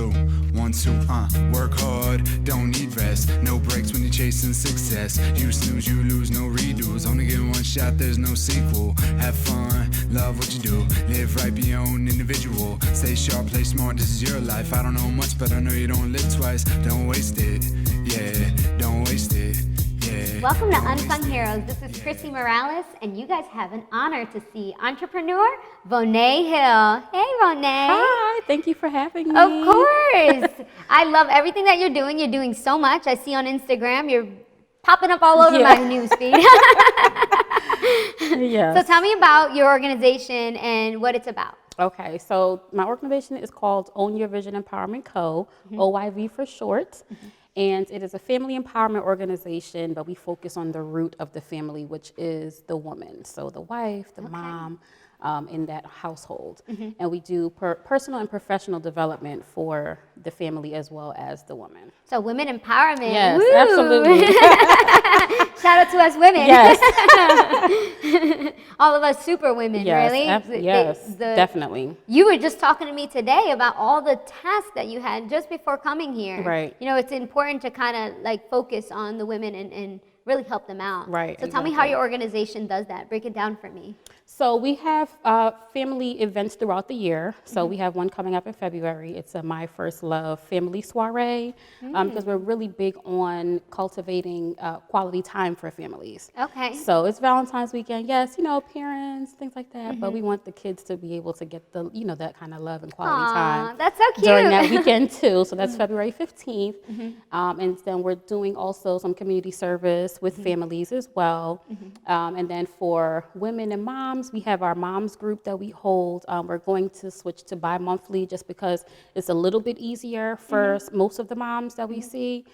two, 1, 2, work hard, don't need rest. No breaks when you're chasing success. You snooze, you lose, no redos. Only get one shot, there's no sequel. Have fun, love what you do. Live right, be your own individual. Stay sharp, play smart, this is your life. I don't know much, but I know you don't live twice. Don't waste it, yeah, don't waste it. Yeah, welcome to Unsung Heroes. This is Chrissy Morales, and you guys have an honor to see entrepreneur Vonee Hill. Hey, Vonee. Hi, thank you for having me. Of course. I love everything that you're doing. You're doing so much. I see on Instagram, you're popping up all over my newsfeed. Yes. So tell me about your organization and what it's about. Okay, so my organization is called Own Your Vision Empowerment Co., OYV for short. And it is a family empowerment organization, but we focus on the root of the family, which is the woman. So the wife, the mom, in that household. And we do personal and professional development for the family as well as the woman. So women empowerment. Yes, Woo! absolutely. Shout out to us women. Yes. All of us super women, Yes, really. definitely. You were just talking to me today about all the tasks that you had just before coming here. Right. You know, it's important to kind of like focus on the women and really help them out. Right. So tell me how your organization does that. Break it down for me. So we have family events throughout the year. So we have one coming up in February. It's a My First Love family soiree because we're really big on cultivating quality time for families. Okay. So it's Valentine's weekend. Yes, you know, parents, things like that. But we want the kids to be able to get the, you know, that kind of love and quality time. That's so cute. During that weekend too. So that's February 15th. And then we're doing also some community service with families as well. And then for women and moms, we have our moms group that we hold. We're going to switch to bi-monthly just because it's a little bit easier for most of the moms that we see.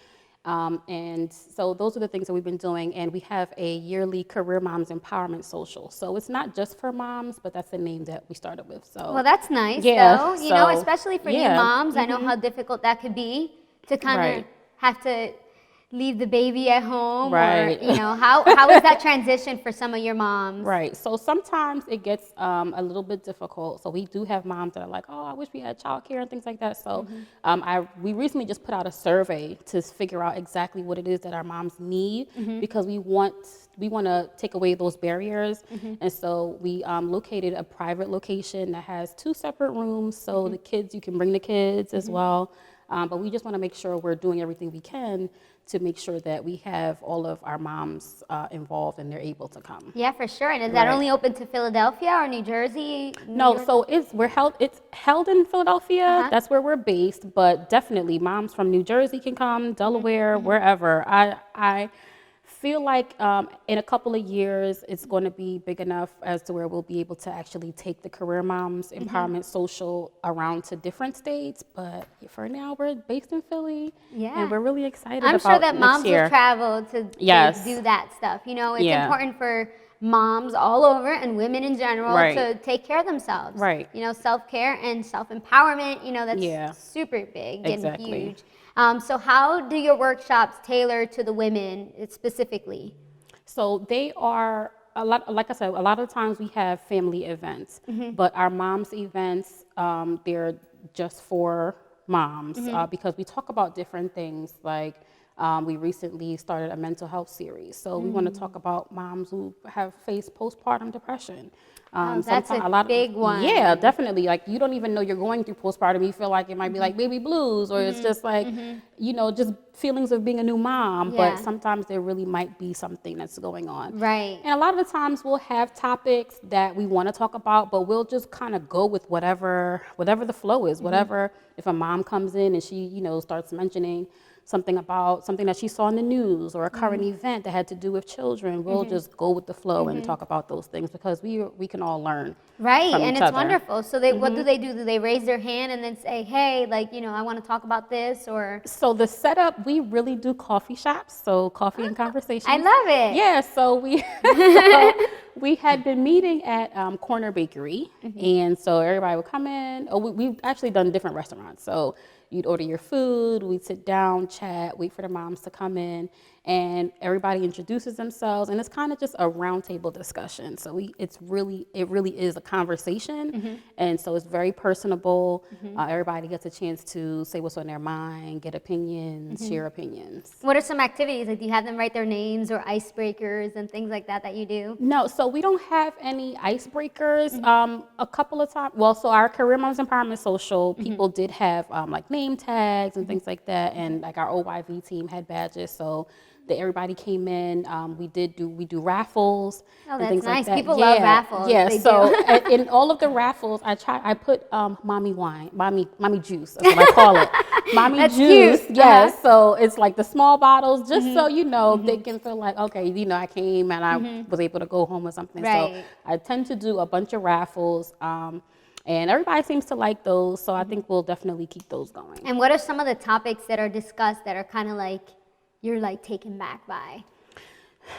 And so those are the things that we've been doing. And we have a yearly Career Moms Empowerment Social. So it's not just for moms, but that's the name that we started with. So well, that's nice, yeah, though. You know, especially for new moms, I know Mm-hmm. how difficult that could be to kind of have to leave the baby at home, or, you know, how is that transition for some of your moms? Right. So sometimes it gets a little bit difficult. So we do have moms that are like, oh, I wish we had childcare and things like that. So we recently just put out a survey to figure out exactly what it is that our moms need because we want to take away those barriers. And so we located a private location that has 2 separate rooms. So the kids, you can bring the kids as well. But we just want to make sure we're doing everything we can to make sure that we have all of our moms involved and they're able to come. Yeah, for sure. And is that only open to Philadelphia or New Jersey? No, so it's held in Philadelphia. That's where we're based, but definitely moms from New Jersey can come, Delaware, wherever. I feel like in a couple of years it's going to be big enough as to where we'll be able to actually take the Career Moms Empowerment Social around to different states. But for now, we're based in Philly, and we're really excited about I'm sure that moms next year. will travel to do that stuff. You know, it's important for moms all over and women in general to take care of themselves. Right. You know, self-care and self-empowerment, you know, that's super big and huge. So how do your workshops tailor to the women specifically? So they are like I said, a lot of times we have family events, but our moms events, they're just for moms because we talk about different things. Like we recently started a mental health series. So we want to talk about moms who have faced postpartum depression. That's a big one. Yeah, definitely. Like you don't even know you're going through postpartum. You feel like it might be like baby blues, or it's just like, you know, just feelings of being a new mom. But sometimes there really might be something that's going on. Right. And a lot of the times we'll have topics that we want to talk about, but we'll just kind of go with whatever the flow is. Whatever, if a mom comes in and she, you know, starts mentioning something about something that she saw in the news or a current event that had to do with children, we'll just go with the flow and talk about those things because we can all learn. Right, and it's wonderful. So they, what do? Do they raise their hand and then say, hey, like, you know, I want to talk about this? Or so the setup, we really do coffee shops, so coffee and conversation. I love it. Yeah, so we had been meeting at Corner Bakery, and so everybody would come in. Oh, we've actually done different restaurants, so you'd order your food, we'd sit down, chat, wait for the moms to come in, and everybody introduces themselves, and it's kind of just a roundtable discussion. So it really is a conversation, and so it's very personable. Everybody gets a chance to say what's on their mind, get opinions, share opinions. What are some activities? Like, do you have them write their names or icebreakers and things like that you do? No, so we don't have any icebreakers. A couple of times, so our Career Moms Empowerment Social, people did have like name tags and things like that, and like our OYV team had badges, so that everybody came in. We do raffles and things like that. People love raffles. Yeah, they so do. in all of the raffles, I put mommy wine, mommy juice, that's what I call it. Mommy That's juice, cute. yes. So it's like the small bottles, just so they can feel like, okay, I came and I was able to go home or something. Right. So I tend to do a bunch of raffles. And everybody seems to like those, so I think we'll definitely keep those going. And what are some of the topics that are discussed that are kind of like you're like taken back by?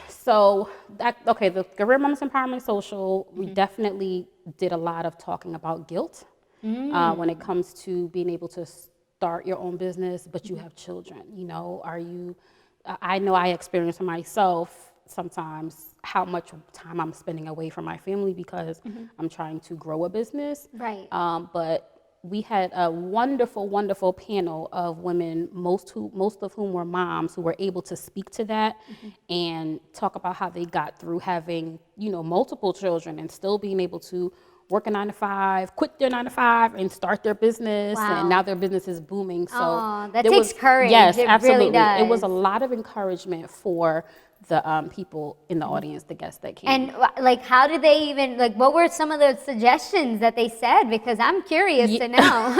So the Career Moms Empowerment Social, we definitely did a lot of talking about guilt when it comes to being able to start your own business, but you have children. I know I experience for myself sometimes how much time I'm spending away from my family because I'm trying to grow a business. Right. But we had a wonderful, wonderful panel of women, most of whom were moms, who were able to speak to that and talk about how they got through having, multiple children and still being able to work a 9-to-5, quit their 9-to-5, and start their business. Wow. And now their business is booming. So that takes courage. Yes, it absolutely. Really does. It was a lot of encouragement for the people in the audience, the guests that came. And like, how did they even, like, what were some of the suggestions that they said? Because I'm curious to know.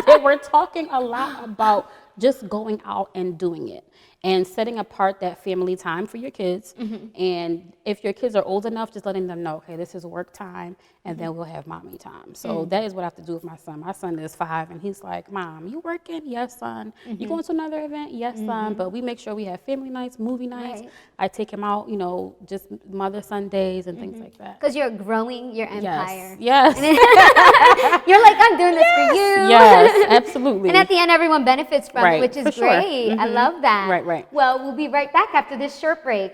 They were talking a lot about just going out and doing it and setting apart that family time for your kids. And if your kids are old enough, just letting them know, okay, this is work time, and then we'll have mommy time. So that is what I have to do with my son. My son is 5, and he's like, Mom, you working? Yes, son. You going to another event? Yes, son. But we make sure we have family nights, movie nights. Right. I take him out, just Mother Sundays and things like that. Because you're growing your empire. Yes. You're like, I'm doing this for you. Yes, absolutely. And at the end, everyone benefits from it, which is for sure. great. I love that. Right. Well, we'll be right back after this short break.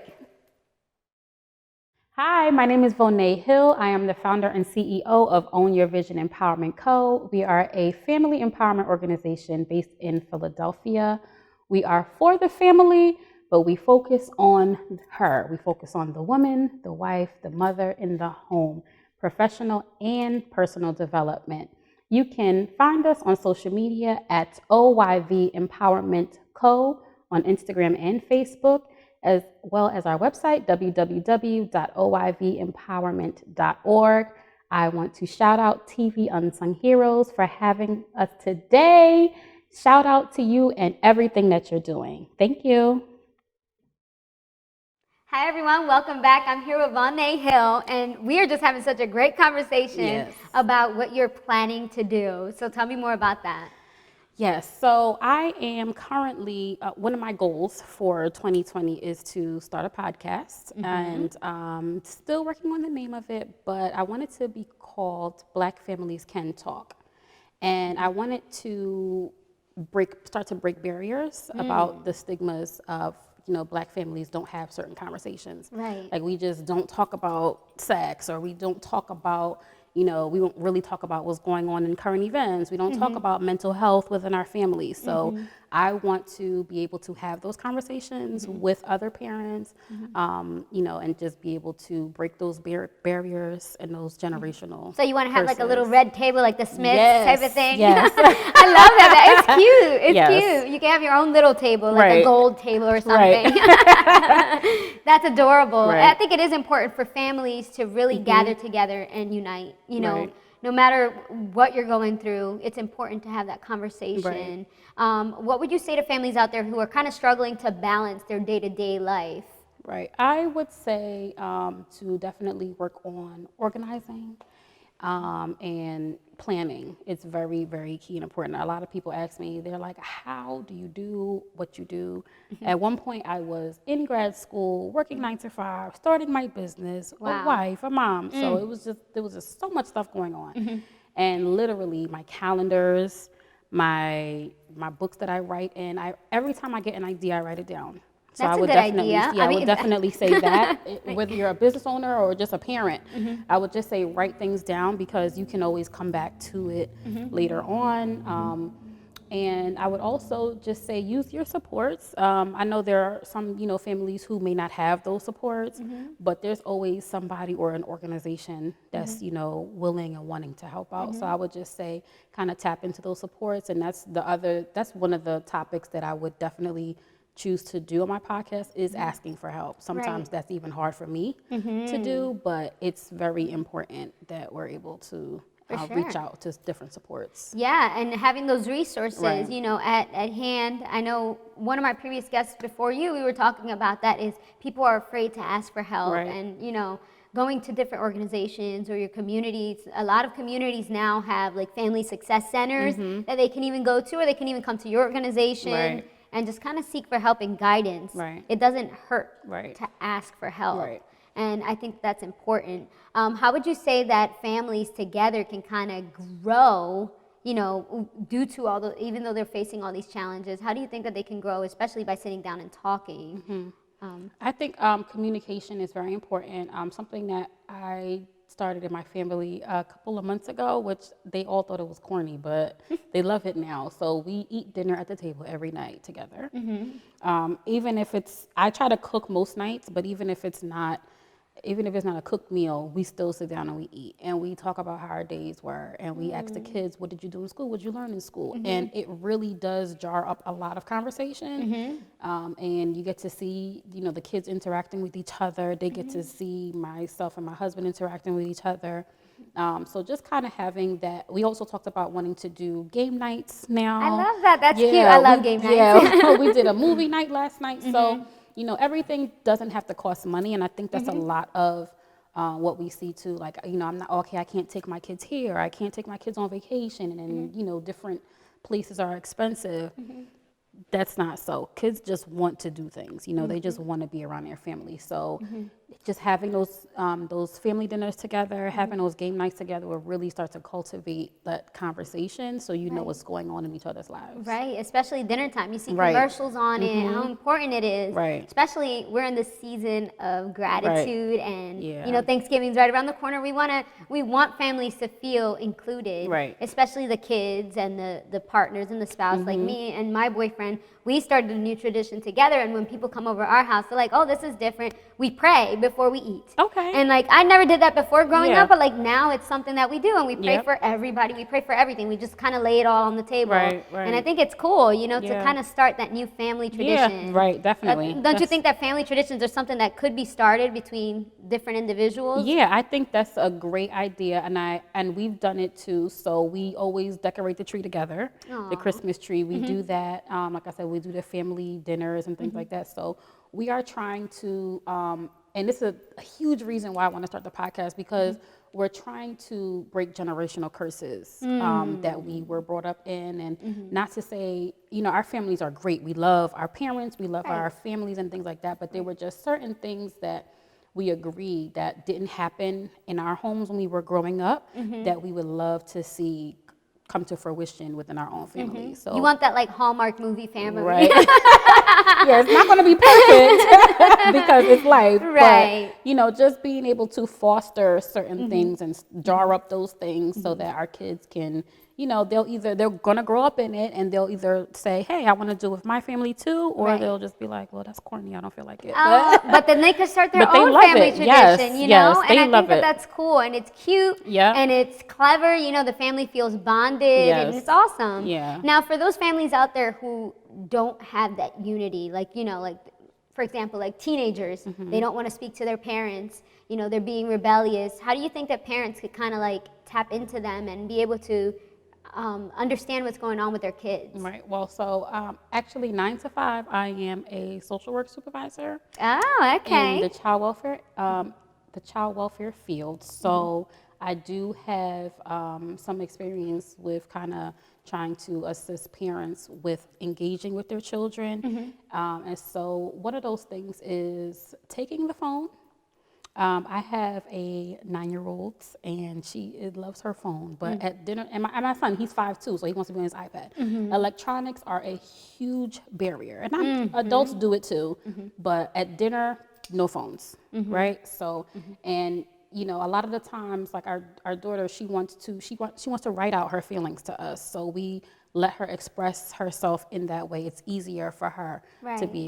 Hi, my name is Vonee Hill. I am the founder and CEO of Own Your Vision Empowerment Co. We are a family empowerment organization based in Philadelphia. We are for the family, but we focus on her. We focus on the woman, the wife, the mother in the home, professional and personal development. You can find us on social media at OYV Empowerment Co. on Instagram and Facebook, as well as our website, www.oyvempowerment.org. I want to shout out TV Unsung Heroes for having us today. Shout out to you and everything that you're doing. Thank you. Hi, everyone. Welcome back. I'm here with Vonee Hill, and we are just having such a great conversation about what you're planning to do. So tell me more about that. Yes, so I am currently, one of my goals for 2020 is to start a podcast, and still working on the name of it, but I want it to be called Black Families Can Talk. And I wanted to start to break barriers about the stigmas of, Black families don't have certain conversations. Right. Like, we just don't talk about sex, or we don't talk about, we don't really talk about what's going on in current events. We don't talk about mental health within our families. So I want to be able to have those conversations with other parents, and just be able to break those barriers and those generational. So you want to have like a little red table, like the Smiths type of thing? Yes. I love that. It's cute. It's cute. You can have your own little table, like a gold table or something. That's adorable. I think it is important for families to really gather together and unite. No matter what you're going through, it's important to have that conversation. What would you say to families out there who are kind of struggling to balance their day-to-day life? Right. I would say to definitely work on organizing and planning. It's very, very key and important. A lot of people ask me, they're like, how do you do what you do? At one point, I was in grad school, working 9 to 5, starting my business, a wife, a mom. So there was just so much stuff going on. And literally my calendars, my books that I write in, every time I get an idea, I write it down. So I would definitely, I would definitely say that whether you're a business owner or just a parent, I would just say write things down because you can always come back to it later on. And I would also just say use your supports. I know there are some, families who may not have those supports, but there's always somebody or an organization that's, willing and wanting to help out. So I would just say kind of tap into those supports. And that's one of the topics that I would definitely choose to do on my podcast is asking for help. Sometimes that's even hard for me to do, but it's very important that we're able to reach out to different supports. Yeah, and having those resources, at hand. I know one of my previous guests before you, we were talking about that is people are afraid to ask for help and, going to different organizations or your communities. A lot of communities now have like family success centers that they can even go to, or they can even come to your organization and just kind of seek for help and guidance. It doesn't hurt to ask for help. And I think that's important. How would you say that families together can kind of grow, due to even though they're facing all these challenges? How do you think that they can grow, especially by sitting down and talking? I think communication is very important. Something that I started in my family a couple of months ago, which they all thought it was corny, but they love it now. So we eat dinner at the table every night together. Even if I try to cook most nights, but even if it's not a cooked meal, we still sit down and we eat. And we talk about how our days were. And we ask the kids, what did you do in school? What did you learn in school? And it really does jar up a lot of conversation. And you get to see, the kids interacting with each other. They get to see myself and my husband interacting with each other. So just kind of having that. We also talked about wanting to do game nights now. I love that. That's cute. I love game nights. Yeah, we did a movie night last night. So everything doesn't have to cost money, and I think that's a lot of what we see too. Like, I'm not okay. I can't take my kids here. I can't take my kids on vacation, and different places are expensive. That's not so. Kids just want to do things. They just want to be around their family. So just having those family dinners together, having those game nights together will really start to cultivate that conversation so know what's going on in each other's lives. Right, especially dinner time. You see commercials on it, how important it is. Right. Especially we're in this season of gratitude and Thanksgiving's right around the corner. We want families to feel included. Right. Especially the kids and the partners and the spouse. Like me and my boyfriend, we started a new tradition together, and when people come over our house, they're like, oh, this is different. We pray before we eat. Okay. And I never did that before growing up, but now it's something that we do, and we pray for everybody. We pray for everything. We just kind of lay it all on the table. Right. And I think it's cool, to kind of start that new family tradition. Yeah, right, definitely. Don't you think that family traditions are something that could be started between different individuals? Yeah, I think that's a great idea, and we've done it too. So we always decorate the tree together, the Christmas tree. We do that. Like I said, we do the family dinners and things like that. So we are trying to, and this is a huge reason why I want to start the podcast, because we're trying to break generational curses that we were brought up in. And not to say, our families are great. We love our parents, we love our families and things like that, but there were just certain things that we agreed that didn't happen in our homes when we were growing up that we would love to see come to fruition within our own family. So you want that Hallmark movie family, right? Yeah, it's not going to be perfect because it's life, right? But just being able to foster certain things and jar up those things so that our kids can, they're going to grow up in it, and they'll either say, hey, I want to do it with my family too, or they'll just be like, well, that's corny, I don't feel like it. But then they could start their own family tradition, yes, and I think that's cool, and it's cute, and it's clever. The family feels bonded, and it's awesome. Yeah. Now, for those families out there who don't have that unity, for example, teenagers, they don't want to speak to their parents, they're being rebellious. How do you think that parents could kind of tap into them and be able to understand what's going on with their kids? Right. Well, so actually 9 to 5, I am a social work supervisor. Oh, okay. In the child welfare field. So I do have some experience with kind of trying to assist parents with engaging with their children. And so one of those things is taking the phone, I have a 9-year-old, and she loves her phone. But at dinner, and my son, he's 5'2", so he wants to be on his iPad. Electronics are a huge barrier, and adults do it too. But at dinner, no phones, right? So, and you know, a lot of the times, like our daughter, she wants to write out her feelings to us. So we let her express herself in that way. It's easier for her to be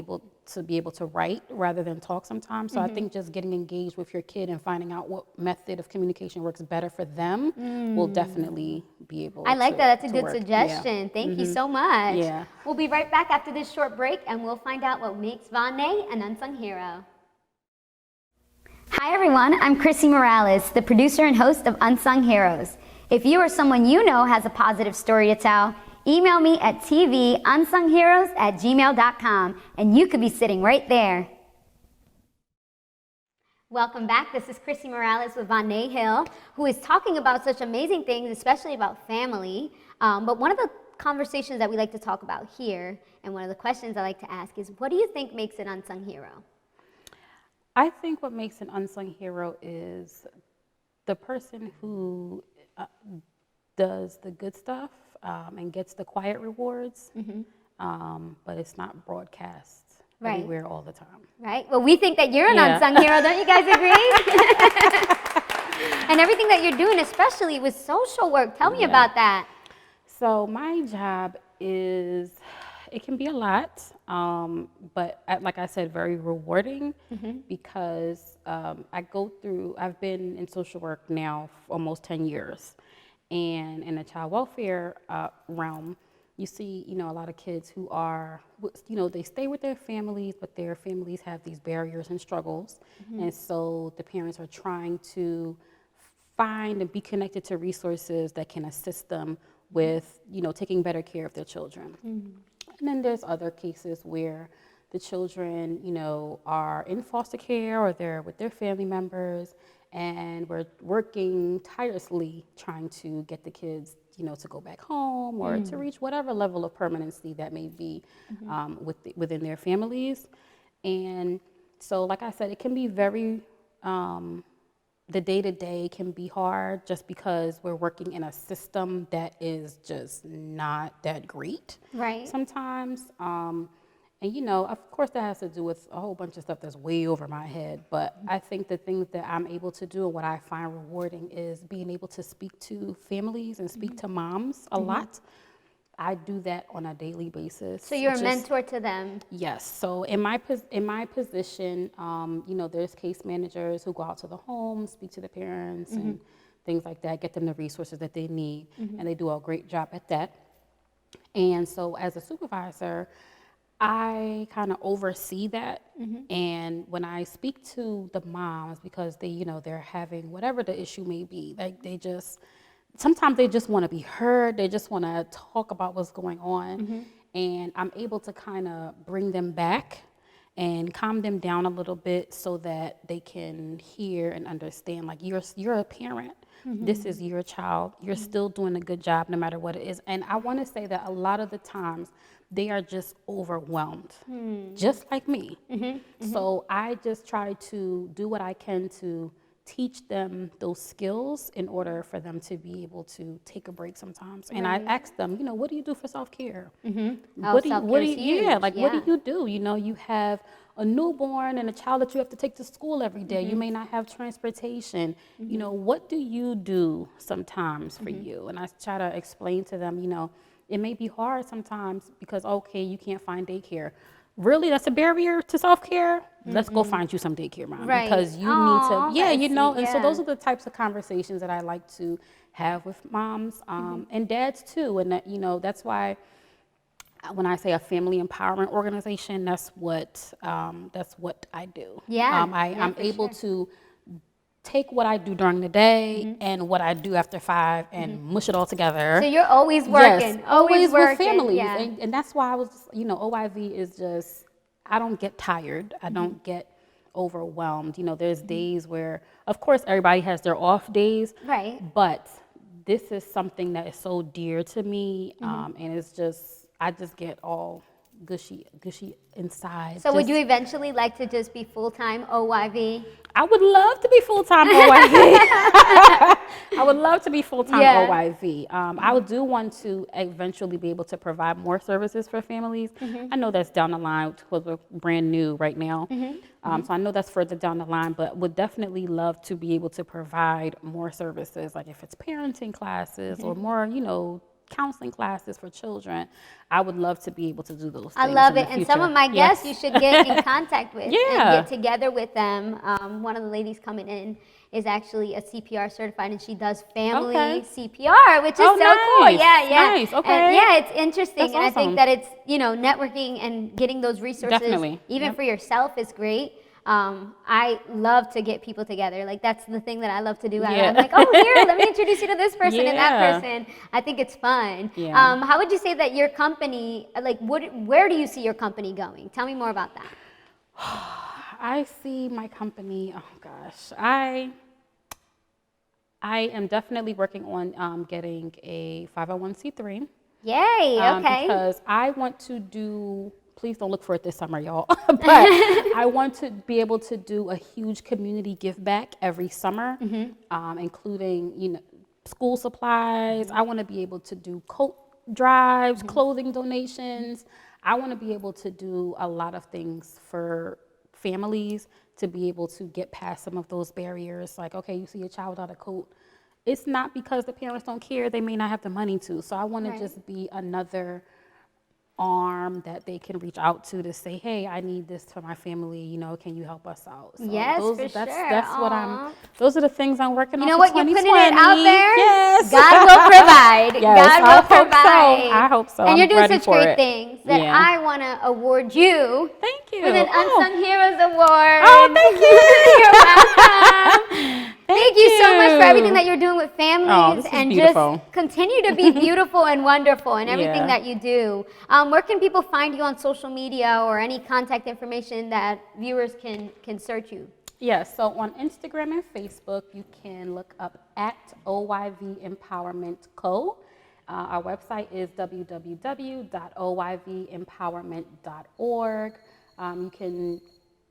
able to write rather than talk sometimes. So I think just getting engaged with your kid and finding out what method of communication works better for them will definitely be able I like to, that. That's a good work. suggestion. Thank you so much. Yeah. We'll be right back after this short break, and we'll find out what makes Vonee an unsung hero. Hi everyone, I'm Chrissy Morales, the producer and host of Unsung Heroes. If you or someone you know has a positive story to tell, email me at tvunsungheroes@gmail.com, and you could be sitting right there. Welcome back. This is Chrissy Morales with Vonee Hill, who is talking about such amazing things, especially about family. But one of the conversations that we like to talk about here, and one of the questions I like to ask is, what do you think makes an unsung hero? I think what makes an unsung hero is the person who does the good stuff and gets the quiet rewards, but it's not broadcast everywhere all the time. Right. Well, we think that you're an unsung hero. Don't you guys agree? And everything that you're doing, especially with social work. Tell me about that. So my job is, it can be a lot, but like I said, very rewarding because I've been in social work now for almost 10 years. And in the child welfare realm, you see, you know, a lot of kids who are, you know, they stay with their families, but their families have these barriers and struggles. And so the parents are trying to find and be connected to resources that can assist them with, you know, taking better care of their children. And then there's other cases where the children, you know, are in foster care or they're with their family members, and we're working tirelessly trying to get the kids, you know, to go back home or to reach whatever level of permanency that may be within their families. And so, like I said, it can be very, the day-to-day can be hard just because we're working in a system that is just not that great sometimes. And, you know, of course that has to do with a whole bunch of stuff that's way over my head. But I think the things that I'm able to do and what I find rewarding is being able to speak to families and speak to moms a lot. I do that on a daily basis. So you're a mentor to them? Yes. So in my position, you know, there's case managers who go out to the home, speak to the parents and things like that, get them the resources that they need. And they do a great job at that. And so as a supervisor, I kind of oversee that. And when I speak to the moms, because they, you know, they're having whatever the issue may be, like sometimes they just want to be heard. They just want to talk about what's going on. And I'm able to kind of bring them back and calm them down a little bit so that they can hear and understand, like, you're a parent. This is your child. You're still doing a good job no matter what it is. And I want to say that a lot of the times they are just overwhelmed, just like me. So I just try to do what I can to teach them those skills in order for them to be able to take a break sometimes. And I ask them, you know, what do you do for self-care? What do you do? You know, you have a newborn and a child that you have to take to school every day. You may not have transportation. You know, what do you do sometimes for you? And I try to explain to them, you know, it may be hard sometimes because, okay, you can't find daycare. Really, that's a barrier to self-care? Let's go find you some daycare, Mom. Because you need to, you know, and so those are the types of conversations that I like to have with moms and dads too. And that, you know, that's why when I say a family empowerment organization, that's what I do. I'm able to take what I do during the day and what I do after 5 and mush it all together. So you're always working. Yes, always with families. And that's why I was, you know, OIV is just, I don't get tired. I don't get overwhelmed. You know, there's days where, of course, everybody has their off days. But this is something that is so dear to me. And it's just, I just get all gushy inside. So would you eventually like to just be full-time OYV? I would love to be full-time OYV. I would love to be full-time OYV. I do want to eventually be able to provide more services for families. I know that's down the line because we're brand new right now. So I know that's further down the line, but would definitely love to be able to provide more services, like if it's parenting classes or more, counseling classes for children. I would love to be able to do those things. I love it. And some of my guests you should get in contact with and get together with them. One of the ladies coming in is actually a CPR certified, and she does family CPR, which is so cool. Yeah. Nice. Okay. And, it's interesting. That's and awesome. I think that it's, networking and getting those resources, even for yourself, is great. I love to get people together. Like, that's the thing that I love to do. I'm like, oh, here, let me introduce you to this person and that person. I think it's fun. How would you say that your company, where do you see your company going? Tell me more about that. I see my company, I am definitely working on getting a 501c3. Yay, okay. Because I want to do, please don't look for it this summer, y'all, but I want to be able to do a huge community give back every summer, including, school supplies. I want to be able to do coat drives, clothing donations. I want to be able to do a lot of things for families to be able to get past some of those barriers. Like, okay, you see a child without a coat. It's not because the parents don't care. They may not have the money to. So I want to just be another arm that they can reach out to say, hey, I need this for my family, can you help us out? So those are the things I'm working on. You know what, you're putting it out there? Yes. God will provide. God will provide. I hope so. And you're doing such great things that I want to award you. Thank you. With an Unsung Heroes Award. Oh, thank you. You're welcome. Thank you so much for everything that you're doing with families and just continue to be beautiful and wonderful in everything that you do. Where can people find you on social media or any contact information that viewers can search you? Yes, so on Instagram and Facebook, you can look up at OYV Empowerment Co. Our website is www.oyvempowerment.org. You can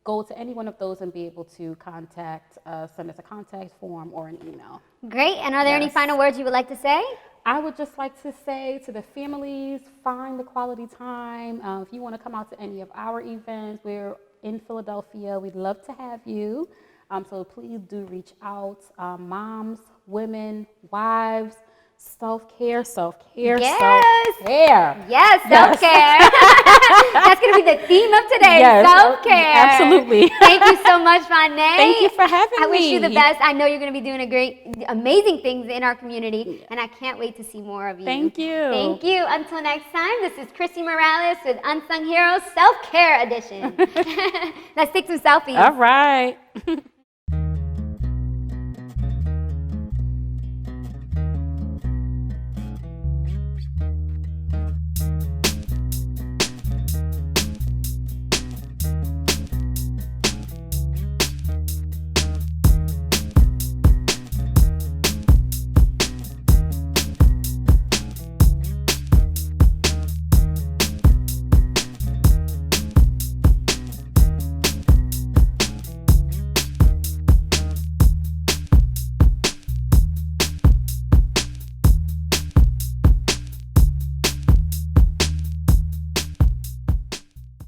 go to any one of those and be able to send us a contact form or an email. Great. And are there any final words you would like to say? I would just like to say to the families, find the quality time. If you want to come out to any of our events, we're in Philadelphia. We'd love to have you. So please do reach out. Moms, women, wives, self-care. Yes. Self-care. Yes, self-care. That's going to be the theme of today, self-care. Absolutely. Thank you so much, Vonee. Thank you for having me. I wish you the best. I know you're going to be doing amazing things in our community, and I can't wait to see more of you. Thank you. Thank you. Until next time, this is Chrissy Morales with Unsung Heroes Self-Care Edition. Let's take some selfies. All right.